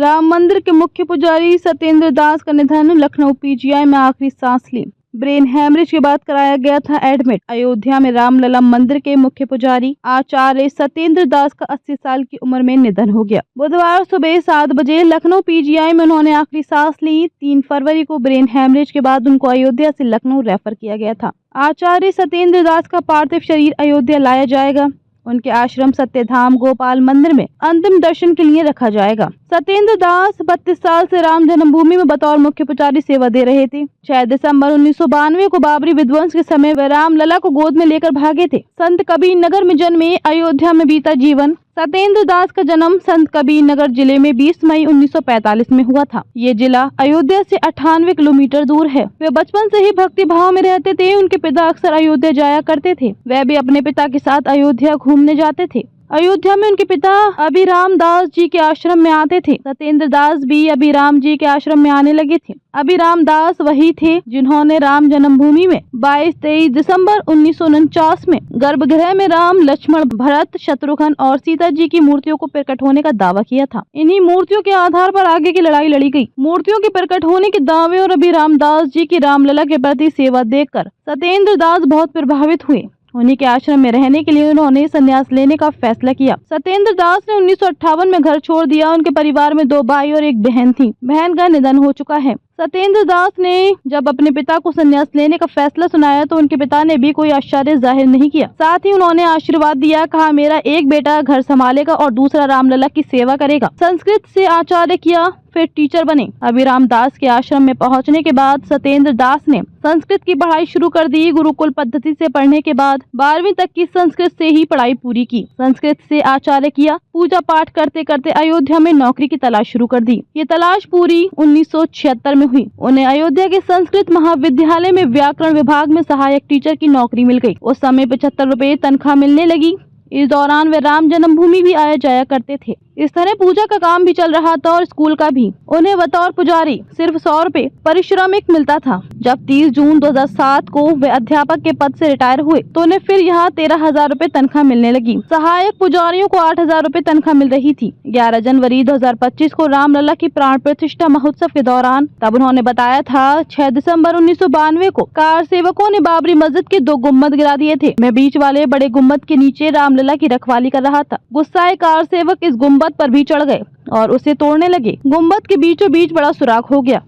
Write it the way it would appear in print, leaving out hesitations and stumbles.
राम मंदिर के मुख्य पुजारी सत्येंद्र दास का निधन। लखनऊ पीजीआई में आखिरी सांस ली। ब्रेन हैमरेज के बाद कराया गया था एडमिट। अयोध्या में रामलला मंदिर के मुख्य पुजारी आचार्य सत्येंद्र दास का 80 साल की उम्र में निधन हो गया। बुधवार सुबह 7 बजे लखनऊ पीजीआई में उन्होंने आखिरी सांस ली। 3 फरवरी को ब्रेन हैमरेज के बाद उनको अयोध्या से लखनऊ रेफर किया गया था। आचार्य सत्येंद्र दास का पार्थिव शरीर अयोध्या लाया जाएगा। उनके आश्रम सत्यधाम गोपाल मंदिर में अंतिम दर्शन के लिए रखा जाएगा। सत्येंद्र दास 32 साल से राम जन्मभूमि में बतौर मुख्य पुजारी सेवा दे रहे थे। 6 दिसंबर 1992 को बाबरी विध्वंस के समय वे रामलला को गोद में लेकर भागे थे। संत कबीर नगर में जन्मे, अयोध्या में बीता जीवन। सत्येंद्र दास का जन्म संत कबीर नगर जिले में 20 मई 1945 में हुआ था। ये जिला अयोध्या से 98 किलोमीटर दूर है। वे बचपन से ही भक्ति भाव में रहते थे। उनके पिता अक्सर अयोध्या जाया करते थे। वे भी अपने पिता के साथ अयोध्या घूमने जाते थे। अयोध्या में उनके पिता अभिराम दास जी के आश्रम में आते थे। सत्येंद्र दास भी अभिराम जी के आश्रम में आने लगे थे। अभिराम दास वही थे जिन्होंने राम जन्मभूमि में 22-23 दिसंबर 1949 में गर्भगृह में राम, लक्ष्मण, भरत, शत्रुघ्न और सीता जी की मूर्तियों को प्रकट होने का दावा किया था। इन्हीं मूर्तियों के आधार पर आगे की लड़ाई लड़ी गई। मूर्तियों के प्रकट होने के दावे और अभिराम दास जी की रामलला के प्रति सेवा देखकर सत्येंद्र दास बहुत प्रभावित हुए। उन्हीं के आश्रम में रहने के लिए उन्होंने संन्यास लेने का फैसला किया। सत्येंद्र दास ने 1958 में घर छोड़ दिया। उनके परिवार में 2 भाई और 1 बहन थी। बहन का निधन हो चुका है। सत्येंद्र दास ने जब अपने पिता को संन्यास लेने का फैसला सुनाया तो उनके पिता ने भी कोई आश्चर्य जाहिर नहीं किया। साथ ही उन्होंने आशीर्वाद दिया। कहा, मेरा एक बेटा घर संभालेगा और दूसरा रामलला की सेवा करेगा। संस्कृत से आचार्य किया, फिर टीचर बने। अभिराम दास के आश्रम में पहुंचने के बाद सत्येंद्र दास ने संस्कृत की पढ़ाई शुरू कर दी। गुरुकुल पद्धति से पढ़ने के बाद 12वीं तक की संस्कृत से ही पढ़ाई पूरी की। संस्कृत से आचार्य किया। पूजा पाठ करते करते अयोध्या में नौकरी की तलाश शुरू कर दी। ये तलाश पूरी 1976 में हुई। उन्हें अयोध्या के संस्कृत महाविद्यालय में व्याकरण विभाग में सहायक टीचर की नौकरी मिल गई। उस समय 75 रुपए तनख्वाह मिलने लगी। इस दौरान वे राम जन्मभूमि भी आया जाया करते थे। इस तरह पूजा का काम भी चल रहा था और स्कूल का भी। उन्हें बतौर पुजारी सिर्फ 100 रुपए पारिश्रमिक मिलता था। जब 30 जून 2007 को वे अध्यापक के पद से रिटायर हुए तो उन्हें फिर यहाँ 13,000 रुपए तनख्वाह मिलने लगी। सहायक पुजारियों को 8,000 रुपए तनख्वाह मिल रही थी। 11 जनवरी 2025 को रामलला की प्राण प्रतिष्ठा महोत्सव के दौरान तब उन्होंने बताया था 6 दिसंबर 1992 को कार सेवकों ने बाबरी मस्जिद के 2 गुम्बद गिरा दिए थे। मैं बीच वाले बड़े गुम्बद के नीचे रामलला की रखवाली कर रहा था। गुस्साए कार सेवक इस गुम्बद पर भी चढ़ गए और उसे तोड़ने लगे। गुम्बद के बीचों बीच बड़ा सुराख हो गया।